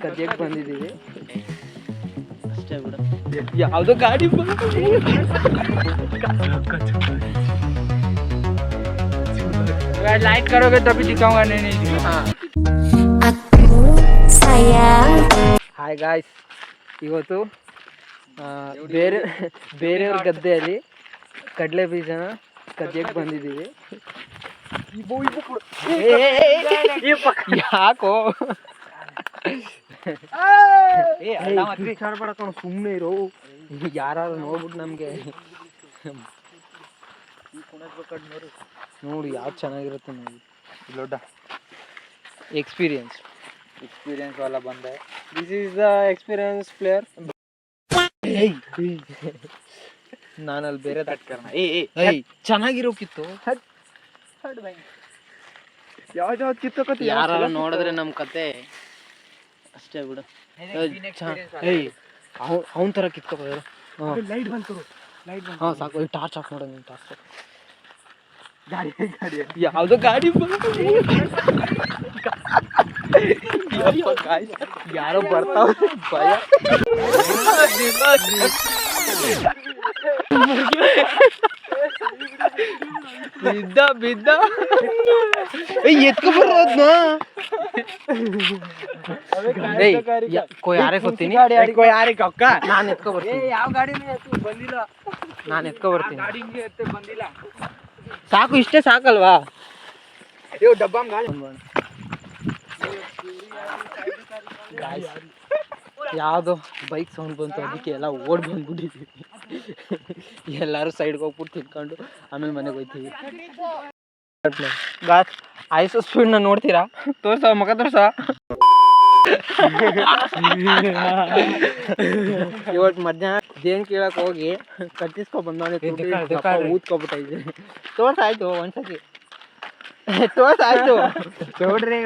ಕದಿಯಕ್ಕೆ ಬಂದಿದ್ದೀವಿ ಅಷ್ಟೇ ಬಿಡು. ಯಾವುದೋ ಗಾಡಿ लाइट करोगे तभी दिखाऊंगा. नहीं हाँ. ಹಾಯ್ ಗಾಯ್ಸ್, ಇವತ್ತು ಬೇರೆಯವ್ರ ಗದ್ದೆಯಲ್ಲಿ ಕಡಲೆ ಬೀಜನ ಕದಿಯಕ್ಕೆ ಬಂದಿದ್ದೀವಿ. ಯಾಕೋ ಸುಮ್ಮನೆ ಇರೋ, ಯಾರು ನೋಡ್ಬಿಟ್ಟು ನಮಗೆ ನೋಡಿ ಯಾವ್ದು ಚೆನ್ನಾಗಿರುತ್ತೆ ನೋಡಿ. ದೊಡ್ಡ ಎಕ್ಸ್ಪೀರಿಯನ್ಸ್ वाला बंदा है. This is the experience player. ನಾನಲ್ಲಿ ಬೇರೆ ಚೆನ್ನಾಗಿರೋಕಿತ್ತು. ಯಾವ್ದು ಕಿತ್ತೋಕತ್ತೆ, ಯಾರು ನೋಡಿದ್ರೆ ನಮ್ಮ ಕತೆ ಅಷ್ಟೇ ಬಿಡು. ಅವನ ಥರ ಕಿತ್ಕೋಬೋದು. ಲೈಟ್ ಬಂತು, ಹಾಂ ಸಾಕು. ಟಾರ್ಚ್ ಆಫ್ ಮಾಡೋದು. ಟಾರ್ಚ್ ಗಾಡಿ ಯಾವುದೋ ಗಾಡಿ ಯಾರೋ ಬರ್ತಾವ ಭಯ. ಬಿದ್ದ ಎತ್ಕೊಬರೋದ್ನ ಯಾರೇ ಗೊತ್ತೀನಿ. ನಾನು ಎತ್ಕೊ ಬರ್ತೀನಿ. ಯಾವ ಗಾಡಿನೇ ಬಂದಿಲ್ಲ, ನಾನು ಎತ್ಕೊ ಬರ್ತೀನಿ. ಬಂದಿಲ್ಲ ಸಾಕು, ಇಷ್ಟೇ ಸಾಕಲ್ವಾ? ಡಬ್ಬ ಯಾವುದೋ ಬೈಕ್ ಸೌಂಡ್ ಬಂತು, ಅದಕ್ಕೆ ಎಲ್ಲ ಓಡ್ ಬಂದ್ಬಿಟ್ಟಿದ್ದೀವಿ. ಎಲ್ಲರೂ ಸೈಡ್ಗೆ ಹೋಗ್ಬಿಟ್ಟು ತಿನ್ಕೊಂಡು ಆಮೇಲೆ ಮನೆಗೆ ಹೋಗ್ತೀವಿ. ಐಸೋ ಸ್ಪೀಡ್ನ ನೋಡ್ತೀರಾ? ತೋರ್ಸ ಮಗ, ತೋರ್ಸ. ಇವತ್ತು ಮಧ್ಯಾಹ್ನ ಜೇನ್ ಕೀಳಕ್ ಹೋಗಿ ಕಟ್ಟಿಸ್ಕೊ ಬಂದವನೇ ಊದ್ಕೊಬಿಟ್ಟಿದ್ದೆ. ತೋರ್ಸ ಆಯ್ತು ಒಂದ್ಸತಿ, ತೋರ್ಸ ಆಯ್ತು. ನೋಡ್ರಿ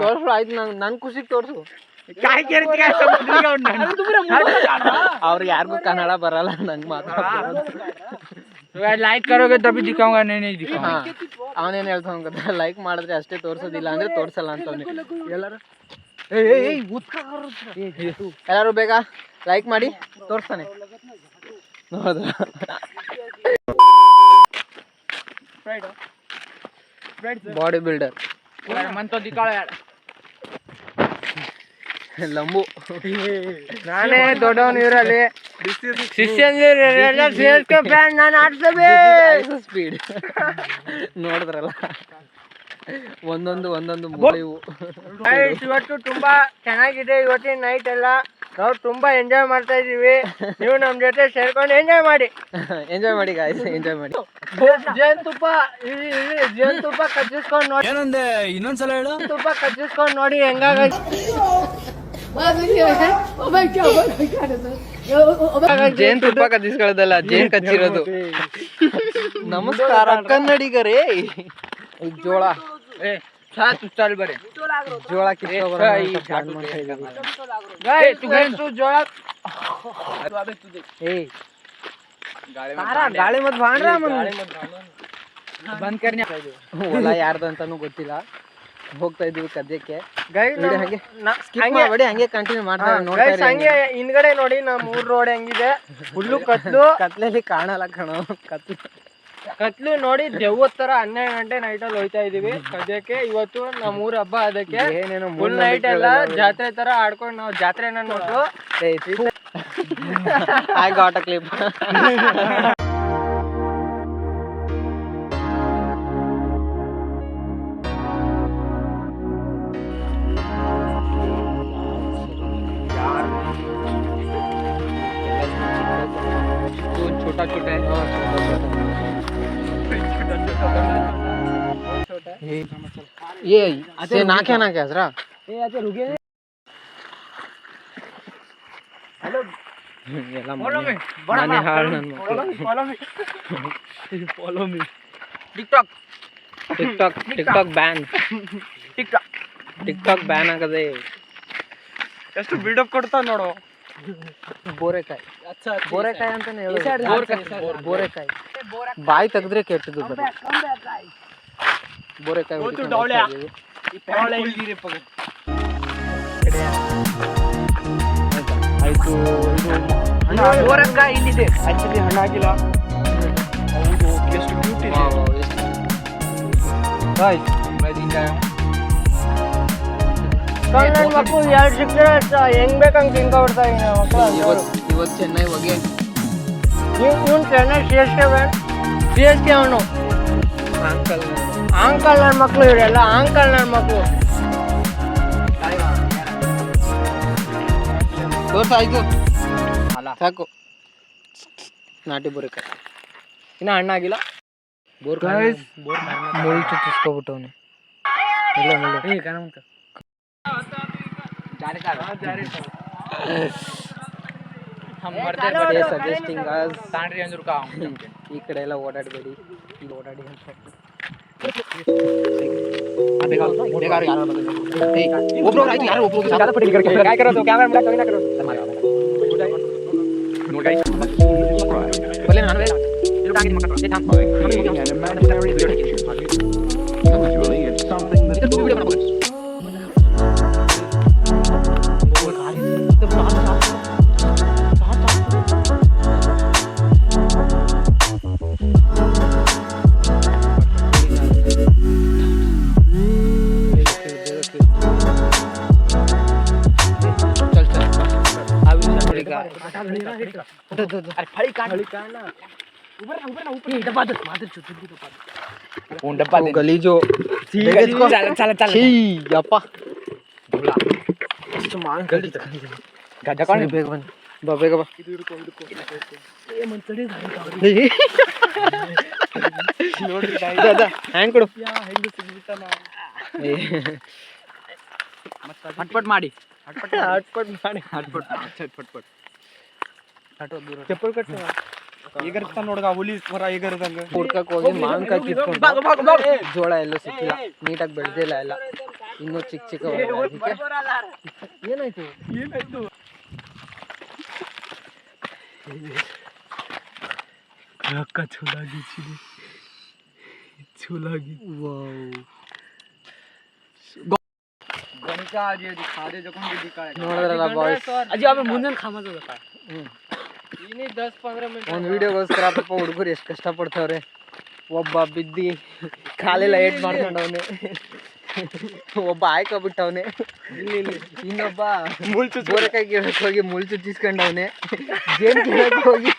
ತೋರ್ಸು ಆಯ್ತು. ನನ್ ಖುಷಿಗೆ ತೋರ್ಸು. ಅವ್ರು ಯಾರಿಗೂ ಕನ್ನಡ ಬರಲ್ಲ, ನಂಗೆ ಮಾತ್ರ. ಲೈಕ್ ಕರೋಗೆ ತಪ್ಪಿ ದಿಕ್ಕಾಂಗ. ಅವನೇನು ಹೇಳ್ತಾವ ಗೊತ್ತಾ, ಲೈಕ್ ಮಾಡಿದ್ರೆ ಅಷ್ಟೇ ತೋರ್ಸೋದಿಲ್ಲ ಅಂದ್ರೆ ತೋರ್ಸಲ್ಲ ಅಂತವ್ನೆ. ಎಲ್ಲರೂ ಬೇಗ ಲೈಕ್ ಮಾಡಿ ತೋರಿಸ್ತಾನೆ. ಹೌದಾ? ಬಾಡಿ ಬಿಲ್ಡರ್ ಲಂಬು. ನಾನೇ ದೊಡ್ಡವನು ಇವರಲ್ಲಿ. ಸ್ಪೀಡ್ ನೋಡಿದ್ರಲ್ಲ, ಒಂದೊಂದು ಮೂಳೆವು. ಇವತ್ತು ತುಂಬಾ ಚೆನ್ನಾಗಿದೆ. ಇವತ್ತಿನ ನೈಟ್ ಎಲ್ಲ ನಾವು ತುಂಬಾ ಎಂಜಾಯ್ ಮಾಡ್ತಾ ಇದೀವಿ. ನೀವು ನಮ್ ಜೊತೆ ಸೇರ್ಕೊಂಡು ಎಂಜಾಯ್ ಮಾಡಿ ಗಾಯ್ಸ್, ಎಂಜಾಯ್ ಮಾಡಿ. ಜೇನುತುಪ್ಪ ಕಚ್ಚಿಸ್ಕೊಂಡು ನೋಡಿ. ಏನಂದೆ ಇನ್ನೊಂದ್ಸಲ ಹೇಳು. ತುಪ್ಪ ಕಚ್ಚಿಸ್ಕೊಂಡು ನೋಡಿ ಹೆಂಗಾಗ. ಜೇನುತುಪ್ಪ ಕಚ್ಚಿಸ್ಕೊಳ್ಳೋದಲ್ಲ, ಜೇನ್ ಕಚ್ಚಿರೋದು. ನಮಸ್ಕಾರ ಕನ್ನಡಿಗರೇ. ಜೋಳ ಬರೀ ಜೋಳ ಗಾಳಿ ಮತ್ ಬಾಂಡ್ರ ಬಂದ್ ಕರ್ನಿ ಹೊಲ ಯಾರ್ದಂತಾನು ಗೊತ್ತಿಲ್ಲ. ಹೋಗ್ತಾ ಇದೀವಿ ಕದ್ಯಕ್ಕೆ. ಹಂಗೆ ಕಂಟಿನ್ಯೂ ಮಾಡ್ತಾ ಹಂಗೆ ಹಿಂದ್ಗಡೆ ನೋಡಿ ನಮ್ಮ ಊರ್ ರೋಡ್ ಹೆಂಗಿದೆ. ಹುಲ್ಲು ಕತ್ಲಲ್ಲಿ ಕಾಣಲ್ಲ ಕಣೋ. ಕತ್ಲು ನೋಡಿ ದೆವ್ವದ ತರ 12 ಗಂಟೆ ನೈಟಲ್ಲಿ ಹೋಯ್ತಾ ಇದೀವಿ ಕದ್ಯಕ್ಕೆ. ಇವತ್ತು ನಮ್ಮ ಊರ್ ಹಬ್ಬ, ಅದಕ್ಕೆ ಫುಲ್ ನೈಟ್ ಎಲ್ಲ ಜಾತ್ರೆ ತರ ಆಡ್ಕೊಂಡು ನಾವು ಜಾತ್ರೆನ ನೋಡು. I got a clip. छोटा छोटा है, ये से नाक्या हजरा. Hello follow me. TikTok ban ಆಗದೆ. ಎಷ್ಟು ಬಿಲ್ಡಪ್ ಕೊಡ್ತಾವ ನೋಡು. ಬೋರೆಕಾಯಿ ಅಂತಾನೆ ಹೇಳೋದು. ಬೋರೆಕಾಯಿ ಬಾಯಿ ತೆಗೆದ್ರೆ ಕೆಟ್ಟದು ಬೋರೆಕಾಯಿ ಆಯ್ತು. ಬೋರೆಕಾಯಿ ಇಲ್ಲಿದೆ ಆಕ್ಚುಲಿ ಹಣ್ಣಾಗಿಲ್ಲ. ಹೌದು ಎಷ್ಟು ಕ್ಯೂಟ್ ಇದೆ. ಮಕ್ಕಳು ಎರಡು ಸಿಕ್ಕರೆ ಹೆಂಗ್ ಬೇಕಂಗೆ ತಿನ್ಕೊಬಿಡ್ತಾ ಮಕ್ಕಳು. ಇವತ್ತು ಚೆನ್ನೈ ಹೋಗಿ ಇವನು ಚೆನ್ನೈ ಸಿ ಎಸ್ ಕೆ ಅವನು ಆಂಕಲ್ ನನ್ನ ಮಕ್ಕಳು ಇವರೆಲ್ಲ ಆಂಕಲ್ ನನ್ನ ಮಕ್ಕಳು. ಆಯ್ತು ಸಾಕು. ನಾಟಿ ಬೋರೆಕಾಯಿ ಇನ್ನ ಹಣ್ಣಾಗಿಲ್ಲ. ಮುಳ್ಳು ಚುಚ್ಚಿಸ್ಕೊಬಿಟ್ಟವನು. ಈ ಕಡೆ ಎಲ್ಲ ಓಡಾಡಬೇಡಿ, ಇಲ್ಲಿ ಓಡಾಡಿ ಅಂತ. ಗಲೀಜು ಬೇಗ ಬಾ ಬೇಗ ಬಾ. ಹ್ಯಾಂಗ್ ಕೊಡು ಹಟ್ಪಟ್ ಮಾಡಿ ಚಪ್ಪಲ್ ಕಟ್ಟ ಈಗ ನೋಡ್ಗ ಹುಲಿ ಮರ ಈಗ ಹುಡ್ಕಕ್ ಹೋಗಿ ಮಾವಿನಕಾಯಿ ಕಿತ್ಕೊಂಡು ಜೋಳ ಎಲ್ಲೂ ಸಿಕ್ಕಿಲ್ಲ, ನೀಟಾಗಿ ಬೆಳೆದಿಲ್ಲ ಎಲ್ಲ, ಇನ್ನೂ ಚಿಕ್ಕ ಚಿಕ್ಕ. ಏನಾಯ್ತು ಅಕ್ಕ ಚೂಲಾಗಿ ನೋಡಿದ್ರಲ್ಲ ಬಾಯ್ಸ್, ಮುಂದೆ ಒಂದು ವಿಡಿಯೋಗೋಸ್ಕರ ಪಾಪ ಹುಡುಗರು ಎಷ್ಟು ಕಷ್ಟಪಡ್ತಾವ್ರೆ. ಒಬ್ಬ ಬಿದ್ದಿ ಕಾಲೆಲ್ಲ ಏಟ್ ಮಾಡ್ಕೊಂಡವನೆ, ಒಬ್ಬ ಆಯ್ಕೊಬಿಟ್ಟವನೆ, ಇನ್ನೊಬ್ಬ ಬೋರೆಕಾಯಿ ಕೀಳಕ್ ಹೋಗಿ ಮುಳ್ಳು ಚುಚ್ಚಿಸ್ಕೊಂಡವನೆ, ಜೇನ್ ಕೀಳಕ್ ಹೋಗಿ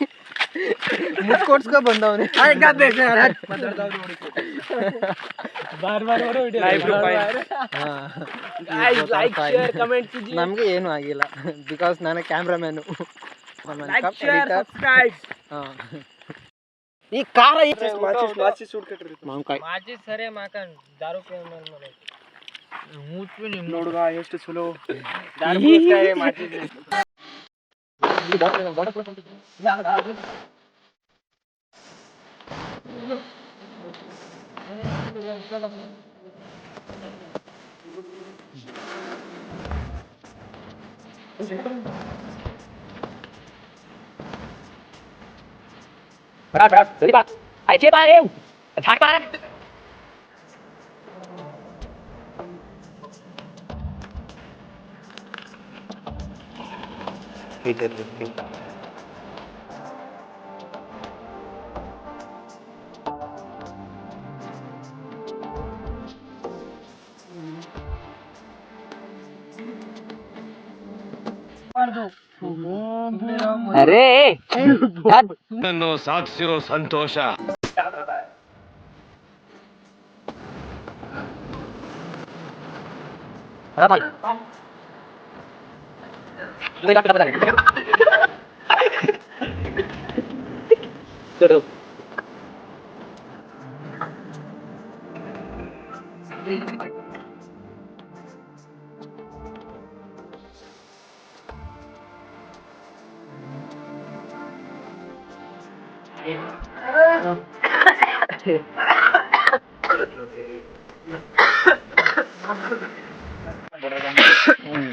ಮುಚ್ಕೊಡ್ಸ್ಕೊ ಬಂದವನೆ. ನಮ್ಗೆ ಏನು ಆಗಿಲ್ಲ ಬಿಕಾಸ್ ನಾನು ಕ್ಯಾಮ್ರಾಮ್ಯಾನು. ಈ ಕಾರ ಸರಿ ಮಾಕಂಡ್ ದಾರು ನೋಡುವ ಎಷ್ಟು ಚಲೋ Xử lý bạn, hãy chia ba em, thác ba. ಅರೆ ನನ್ನನ್ನು ಸಾಧಿಸಿರೋ ಸಂತೋಷ.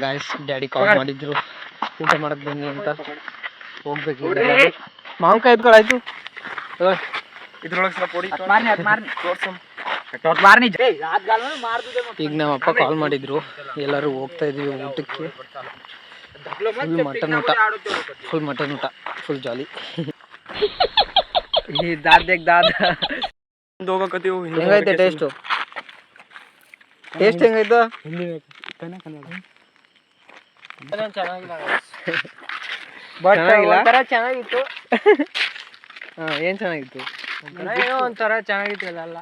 ಗಾಯ್ಸ್, ಡ್ಯಾಡಿ ಕಾಲ್ ಮಾಡಿದ್ರು ಊಟ ಮಾಡಕ್ ಬನ್ನಿ ಅಂತ. ಹೋಗ್ಬೇಕು. ಮಾವಿನಕಾಯಿ ಎತ್ಕೊಳಾಯ್ತು. ಇದ್ರೊಳಗೆ ಸ್ವಲ್ಪ ಹೊಡಿ ಈಗ ನಮ್ಮ ಅಪ್ಪ ಕಾಲ್ ಮಾಡಿದ್ರು, ಎಲ್ಲರೂ ಹೋಗ್ತಾ ಇದೀವಿ ಊಟಕ್ಕೆ. ಫುಲ್ ಮಟನ್ ಊಟ ಫುಲ್ ಜಾಲಿ. ಹೆಂಗೈತೆ ಟೇಸ್ಟು? ಟೇಸ್ಟ್ ಹೆಂಗಾಯ್ತು? ಚೆನ್ನಾಗಿತ್ತು. ಏನ್ ಚೆನ್ನಾಗಿತ್ತು? ಒಂಥರ ಚೆನ್ನಾಗಿತ್ತು ಎಲ್ಲ.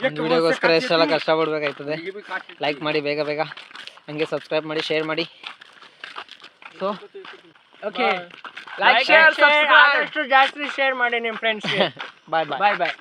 ವಿಡಿಯೋಗೋಸ್ಕರ ಎಷ್ಟೆಲ್ಲ ಕಷ್ಟ ಪಡ್ಬೇಕಾಯ್ತದೆ. ಲೈಕ್ ಮಾಡಿ ಬೇಗ ಬೇಗ, ಹಂಗೆ ಸಬ್ಸ್ಕ್ರೈಬ್ ಮಾಡಿ, ಶೇರ್ ಮಾಡಿ. So okay, like share subscribe ಆದಷ್ಟು ಜಾಸ್ತಿ ಶೇರ್ ಮಾಡಿ ನಿಮ್ಮ ಫ್ರೆಂಡ್ಸ್ಗೆ. ಬಾಯ್ ಬಾಯ್.